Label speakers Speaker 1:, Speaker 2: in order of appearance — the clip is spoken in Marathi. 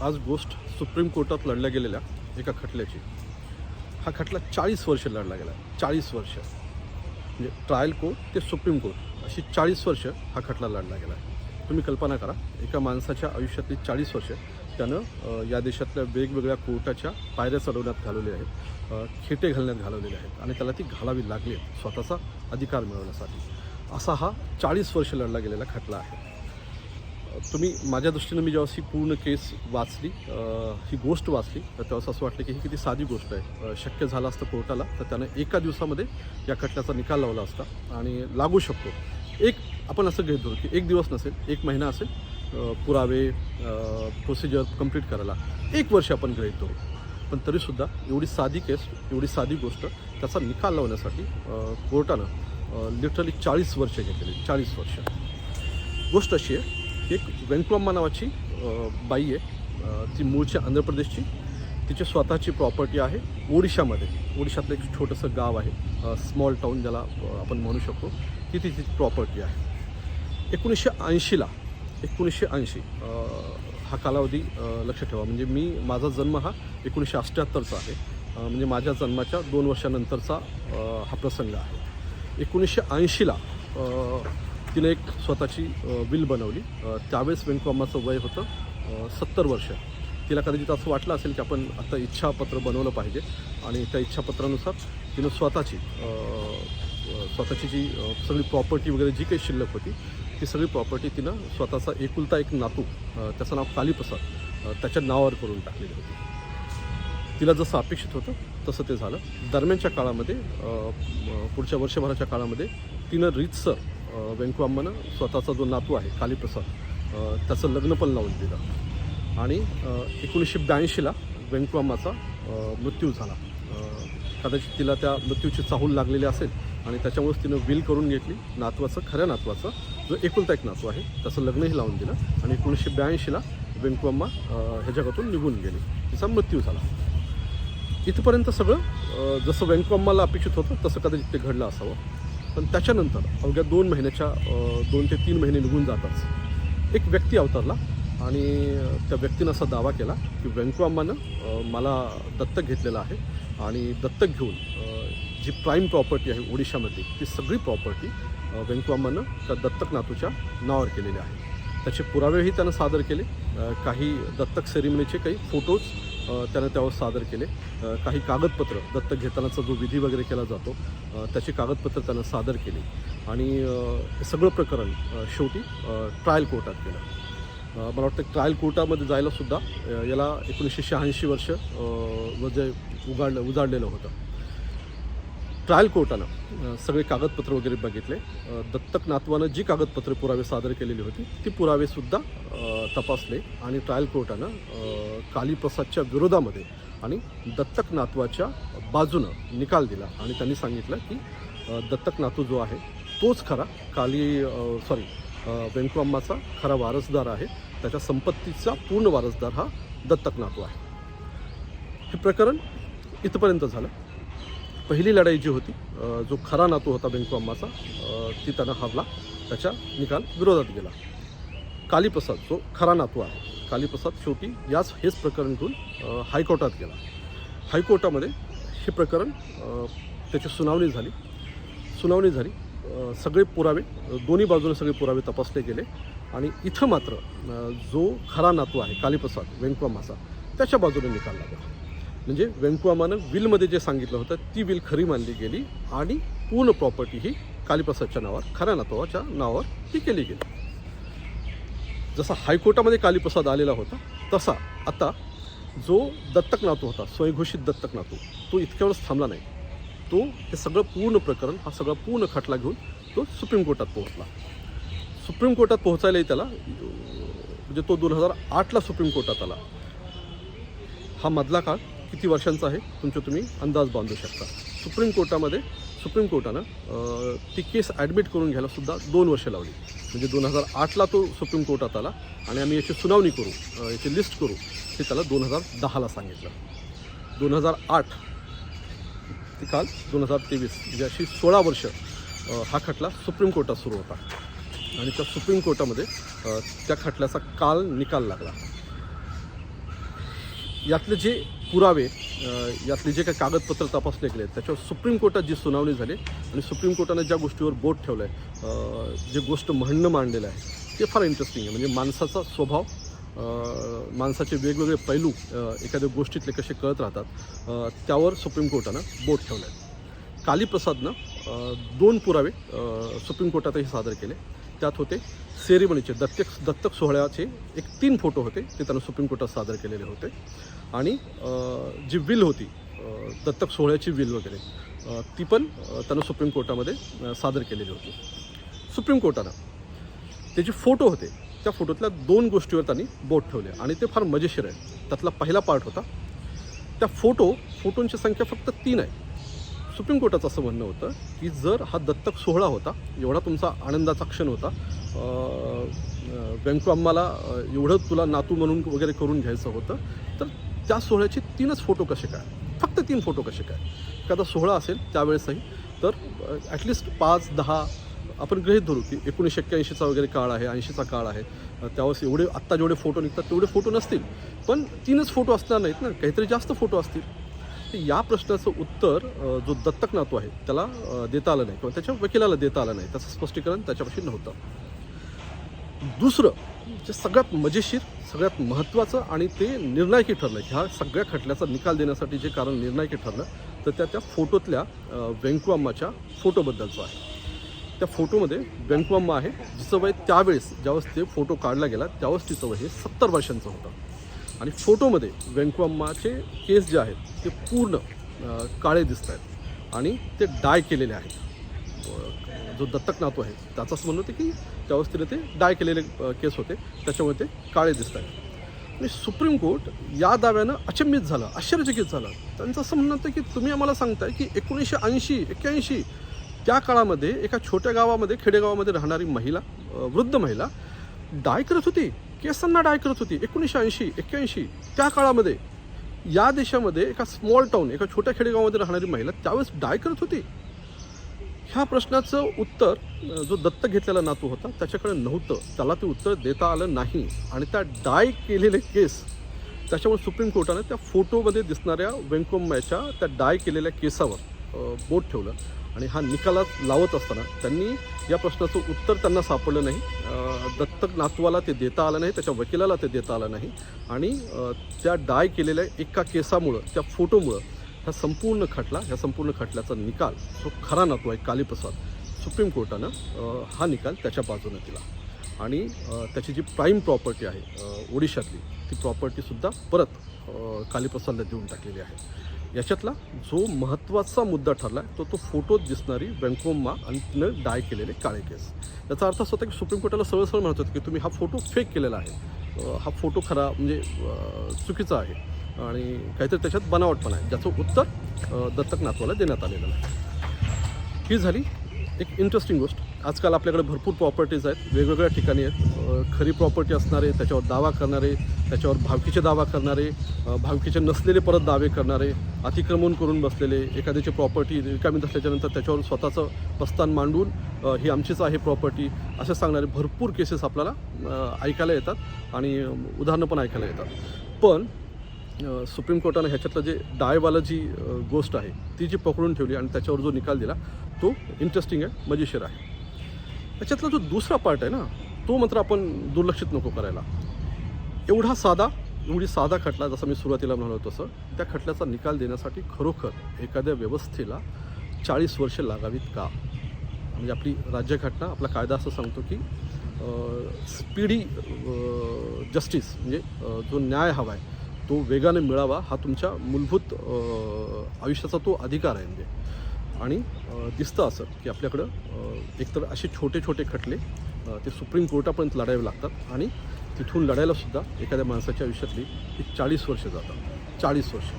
Speaker 1: आज गोष्ट सुप्रीम कोर्टात लढल्या गेलेल्या एका खटल्याची. हा खटला 40 वर्ष लढला गेला. 40 वर्ष म्हणजे ट्रायल कोर्ट ते सुप्रीम कोर्ट अशी 40 वर्ष हा खटला लढला गेला. तुम्ही कल्पना करा, एका माणसाच्या आयुष्यातली 40 वर्ष त्यानं या देशातल्या वेगवेगळ्या कोर्टाच्या पायऱ्या चढवण्यात घालवल्या आहेत, खेटे घालण्यात घालवलेले आहेत आणि त्याला ती घालावी लागली आहे स्वतःचा अधिकार मिळवण्यासाठी. असा हा 40 वर्ष लढला गेलेला खटला आहे. तुम्ही माझ्या दृष्टीनं मी जेव्हा ही पूर्ण केस वाचली, ही गोष्ट वाचली, तर तेव्हा असं वाटलं की ही किती साधी गोष्ट आहे. शक्य झालं असतं कोर्टाला तर त्यानं एका दिवसामध्ये या खटल्याचा निकाल लावला असता आणि लागू शकतो. आपण असं घेत धरू की एक दिवस नसेल, 1 महिना असेल, पुरावे प्रोसिजर कंप्लीट करायला 1 वर्ष आपण गृहीत धरू. पण तरीसुद्धा एवढी साधी केस, एवढी साधी गोष्ट त्याचा निकाल लावण्यासाठी कोर्टानं लिटरली 40 वर्ष घेतलेली. 40 वर्ष. गोष्ट अशी आहे, एक वेंकटम्मा नावाची बाई आहे. ती मूळची आंध्र प्रदेशची. तिची स्वतःची प्रॉपर्टी आहे ओडिशामध्ये. ओडिशातलं एक छोटंसं गाव आहे, स्मॉल टाऊन ज्याला आपण म्हणू शकतो, ती तिची प्रॉपर्टी आहे. 1980 हा कालावधी लक्ष ठेवा. म्हणजे माझा जन्म हा 1978चा आहे. म्हणजे माझ्या जन्माच्या 2 वर्षानंतरचा हा प्रसंग आहे. 1980ला तिने एक स्वतःची विल बनवली. त्यावेळेस वेंकटम्माचं वय होतं 70 वर्ष. तिला कदाचित असं वाटलं असेल की आपण आता इच्छापत्र बनवलं पाहिजे आणि त्या इच्छापत्रानुसार तिनं स्वतःची जी सगळी प्रॉपर्टी वगैरे जी काही शिल्लक होती ती सगळी प्रॉपर्टी तिनं स्वतःचा एकुलता एक नातू, त्याचं नाव कालीप्रसाद, त्याच्या नावावर करून टाकलेली होती. तिला जसं अपेक्षित होतं तसं ते झालं. दरम्यानच्या काळामध्ये, पुढच्या वर्षभराच्या काळामध्ये तिनं रीतसर वेंकटम्मानं स्वतःचा जो नातू आहे कालीप्रसाद, त्याचं लग्न पण लावून दिलं आणि 1982ला वेंकटम्माचा मृत्यू झाला. कदाचित तिला त्या मृत्यूची चाहूल लागलेली असेल आणि त्याच्यामुळेच तिनं विल करून घेतली नातवाचं, खऱ्या नातवाचं, जो एकुलता एक नातू आहे त्याचं लग्नही लावून दिलं आणि 1982ला वेंकटम्मा ह्या जगातून निघून गेली. तिचा मृत्यू झाला. इथपर्यंत सगळं जसं वेंकटम्माला अपेक्षित होतं तसं कदाचित ते घडलं असावं. पण त्याच्यानंतर अवघ्या 2 ते 3 महिने निघून जाताच एक व्यक्ती अवतरला आणि त्या व्यक्तीनं असा दावा केला की वेंकटम्मानं मला दत्तक घेतलेलं आहे आणि दत्तक घेऊन जी प्राईम प्रॉपर्टी आहे ओडिशामधली ती सगळी प्रॉपर्टी वेंकटम्मानं त्या दत्तक नातूच्या नावावर केलेली आहे. त्याचे पुरावेही त्यानं सादर केले. काही दत्तक सेरेमनीचे काही फोटोज त्यानं त्यावर सादर केले. काही कागदपत्र, दत्तक घेतानाचा जो विधी वगैरे केला जातो त्याची कागदपत्र त्यानं सादर केली आणि सगळं प्रकरण शेवटी ट्रायल कोर्टात केलं. मला वाटतं ट्रायल कोर्टामध्ये जायलासुद्धा याला 1986 वर्ष जे उजाडलेलं होतं. ट्रायल कोर्टानं सगळे कागदपत्र वगैरे बघितले. दत्तक नातवानं जी कागदपत्रे पुरावे सादर केलेली होती ती पुरावेसुद्धा तपासले आणि ट्रायल कोर्टानं कालीप्रसादच्या विरोधामध्ये आणि दत्तक नातवाच्या बाजूनं निकाल दिला आणि त्यांनी सांगितलं की दत्तक नातू जो आहे तोच खरा वेंकटम्माचा खरा वारसदार आहे. त्याच्या संपत्तीचा पूर्ण वारसदार हा दत्तक नातू आहे. हे प्रकरण इथपर्यंत झालं. पहिली लढाई जी होती, जो खरा नातू होता वेंकटम्माचा, ती त्यानं हरला. त्याच्या निकाल विरोधात गेला. कालीप्रसाद जो खरा नातू आहे, कालीप्रसाद शेवटी हेच प्रकरण घेऊन हायकोर्टात गेला. हायकोर्टामध्ये हे प्रकरण, त्याची सुनावणी झाली. सगळे पुरावे, दोन्ही बाजूने सगळे पुरावे तपासले गेले आणि इथं मात्र जो खरा नातू आहे कालीप्रसाद वेंकटम्माचा, त्याच्या बाजूने निकाल लागला. म्हणजे वेंकटम्मानं विलमध्ये जे सांगितलं होतं ती विल खरी मानली गेली आणि पूर्ण प्रॉपर्टी ही कालीप्रसादच्या नावावर, खऱ्या नातवाच्या नावावर ती केली गेली. जसा हायकोर्टामध्ये कालीप्रसाद आलेला होता तसा आता जो दत्तक नातू होता, स्वयंघोषित दत्तक नातू, तो इतक्यावरच थांबला नाही. तो हे सगळं पूर्ण प्रकरण, हा सगळा पूर्ण खटला घेऊन तो सुप्रीम कोर्टात पोहोचला. सुप्रीम कोर्टात पोहोचायलाही त्याला, म्हणजे तो 2008ला सुप्रीम कोर्टात आला. हा मधला काळ किती वर्षांचा आहे तुम्ही अंदाज बांधू शकता. सुप्रीम कोर्टानं ती केस ॲडमिट करून घ्यायला सुद्धा 2 वर्ष लावली. म्हणजे 2008ला तो सुप्रीम कोर्टात आला आणि आम्ही याची सुनावणी करू, याची लिस्ट करू, हे त्याला 2010ला सांगितलं. 2008 ती काल 2023, म्हणजे अशी 16 वर्ष हा खटला सुप्रीम कोर्टात सुरू होता आणि त्या सुप्रीम कोर्टामध्ये त्या खटल्याचा काल निकाल लागला. यातले जे पुरावे यातले जे काही कागदपत्र तपासले गेले त्याच्यावर सुप्रीम कोर्टात जी सुनावणी झाली आणि सुप्रीम कोर्टाने ज्या गोष्टीवर बोट ठेवलं आहे, जे गोष्ट म्हणणं मांडलेलं आहे ते फार इंटरेस्टिंग आहे. म्हणजे माणसाचा स्वभाव, माणसाचे वेगवेगळे पैलू एखाद्या गोष्टीतले कसे कळत राहतात त्यावर सुप्रीम कोर्टानं बोट ठेवलं आहे. कालीप्रसादनं 2 पुरावे सुप्रीम कोर्टातही सादर केले. त्यात होते सेरेमनीचे दत्तक सोहळ्याचे 3 फोटो होते, ते त्यानं सुप्रीम कोर्टात सादर केलेले होते. आणि जी विल होती, दत्तक सोहळ्याची विल वगैरे, ती पण त्यानं सुप्रीम कोर्टामध्ये सादर केलेली होती. सुप्रीम कोर्टानं ते जे फोटो होते त्या फोटोतल्या 2 गोष्टीवर त्यांनी बोट ठेवले आणि ते फार मजेशीर आहे. त्यातला पहिला पार्ट होता, त्या फोटोंची संख्या फक्त 3 आहे. सुप्रीम कोर्टाचं असं म्हणणं होतं की जर हा दत्तक सोहळा होता, एवढा तुमचा आनंदाचा क्षण होता, व्यंकवाम्माला एवढं तुला नातू म्हणून वगैरे करून घ्यायचं होतं, तर त्या सोहळ्याचे 3च फोटो कसे काय, फक्त 3 फोटो कसे काय? एखादा सोहळा असेल त्यावेळेसही तर ॲटलिस्ट 5-10 आपण गृहीत धरू की 1981चा वगैरे काळ आहे, 80चा काळ आहे, त्यावेळेस एवढे आत्ता जेवढे फोटो निघतात तेवढे फोटो नसतील, पण 3च फोटो असणार नाहीत ना, काहीतरी जास्त फोटो असतील. तर या प्रश्नाचं उत्तर जो दत्तक नातू आहे त्याला देता आलं नाही किंवा त्याच्या वकिलाला देता आलं नाही, त्याचं स्पष्टीकरण त्याच्यापाशी नव्हतं. दुसरं जे सगळ्यात मजेशीर, सगळ्यात महत्त्वाचं आणि ते निर्णायकी ठरलं, ह्या सगळ्या खटल्याचा निकाल देण्यासाठी जे कारण निर्णायकी ठरलं तर त्या फोटोतल्या व्यंकवाम्माच्या फोटोबद्दलचं आहे. त्या फोटोमध्ये व्यंकवाम्मा आहे, जिचं वय त्यावेळेस ज्यावेळेस ते फोटो काढला गेला त्यावेळेस तिचं वय हे 70 वर्षांचं होतं. आणि फोटोमध्ये व्यंकवाम्माचे केस जे आहेत ते पूर्ण काळे दिसत आहेत आणि ते डाय केलेले आहेत. जो दत्तक नातू आहे त्याचंच म्हणणं होतं की त्यावेळेस तिने ते डाय केलेले केस होते, त्याच्यामुळे ते काळे दिसत आहेत. आणि सुप्रीम कोर्ट या दाव्यानं अचंबित झालं, आश्चर्यचकित झालं. त्यांचं असं म्हणणं होतं की तुम्ही आम्हाला सांगताय की 1980-81 त्या काळामध्ये एका छोट्या गावामध्ये, खेडेगावामध्ये राहणारी महिला, वृद्ध महिला डाय करत होती, केसांना डाय करत होती. 1980-81 त्या काळामध्ये या देशामध्ये एका स्मॉल टाऊन, एका छोट्या खेडेगावामध्ये राहणारी महिला त्यावेळेस डाय करत होती. ह्या प्रश्नाचं उत्तर जो दत्तक घेतलेला नातू होता त्याच्याकडे नव्हतं, त्याला ते उत्तर देता आलं नाही. आणि त्या डाय केलेले केस, त्याच्यामुळे सुप्रीम कोर्टाने त्या फोटोमध्ये दिसणाऱ्या व्यंकवाम्माच्या त्या डाय केलेल्या केसावर बोट ठेवलं. आणि हा निकालात लावत असताना त्यांनी या प्रश्नाचं उत्तर त्यांना सापडलं नाही, दत्तक नातवाला ते देता आलं नाही, त्याच्या वकिलाला ते देता आलं नाही. आणि त्या डाय केलेल्या एका केसामुळं, त्या फोटोमुळं ह्या संपूर्ण खटल्याचा निकाल, जो खरा नातू आहे कालीप्रसाद, सुप्रीम कोर्टानं हा निकाल त्याच्या बाजूने दिला. आणि त्याची जी प्राईम प्रॉपर्टी आहे ओडिशातली, ती प्रॉपर्टीसुद्धा परत कालीप्रसादला देऊन टाकलेली आहे. याच्यातला जो महत्त्वाचा मुद्दा ठरला तो फोटोत दिसणारी व्यंकवाम्मा आणि तिनं डाय केलेले काळे केस. याचा अर्थ असा होता की सुप्रीम कोर्टाला सरळ म्हणत होतं की तुम्ही हा फोटो फेक केलेला आहे, हा फोटो खरा म्हणजे चुकीचा आहे आणि काहीतरी त्याच्यात बनावटपणा आहे, ज्याचं उत्तर दत्तक नातवाला देण्यात आलेलं नाही. ही झाली एक इंटरेस्टिंग गोष्ट. आजकाल आपल्याकडे भरपूर प्रॉपर्टीज आहेत, वेगवेगळ्या ठिकाणी आहेत. खरी प्रॉपर्टी असणारे, त्याच्यावर दावा करणारे, त्याच्यावर भावकीचे दावा करणारे, भावकीचे नसलेले परत दावे करणारे, अतिक्रमण करून बसलेले, एखाद्याची प्रॉपर्टी रिकामी असल्याच्यानंतर त्याच्यावर स्वतःचं प्रस्थान मांडून ही आमचीच आहे प्रॉपर्टी असं सांगणारे भरपूर केसेस आपल्याला ऐकायला येतात आणि उदाहरणं पण ऐकायला येतात. पण सुप्रीम कोर्टानं ह्याच्यातलं जे डायवाला जी गोष्ट आहे ती जी पकडून ठेवली आणि त्याच्यावर जो निकाल दिला तो इंटरेस्टिंग आहे, मजेशीर आहे. त्याच्यातला जो दुसरा पार्ट आहे ना, तो मात्र आपण दुर्लक्षित नको करायला. एवढी साधा खटला, जसं मी सुरुवातीला म्हणालो तसं, त्या खटल्याचा निकाल देण्यासाठी खरोखर एखाद्या व्यवस्थेला 40 वर्षे लागावीत का? म्हणजे आपली राज्यघटना, आपला कायदा असं सांगतो की स्पीडी जस्टिस, म्हणजे जो न्याय हवा आहे तो वेगाने मिळावा, हा तुमच्या मूलभूत आयुष्याचा तो अधिकार आहे. म्हणजे आणि दिसतं असं की आपल्याकडं एकतर असे छोटे छोटे खटले ते सुप्रीम कोर्टापर्यंत लढावे लागतात आणि तिथून लढायलासुद्धा एखाद्या माणसाच्या आयुष्यातली 40 वर्ष जातात. 40 वर्ष.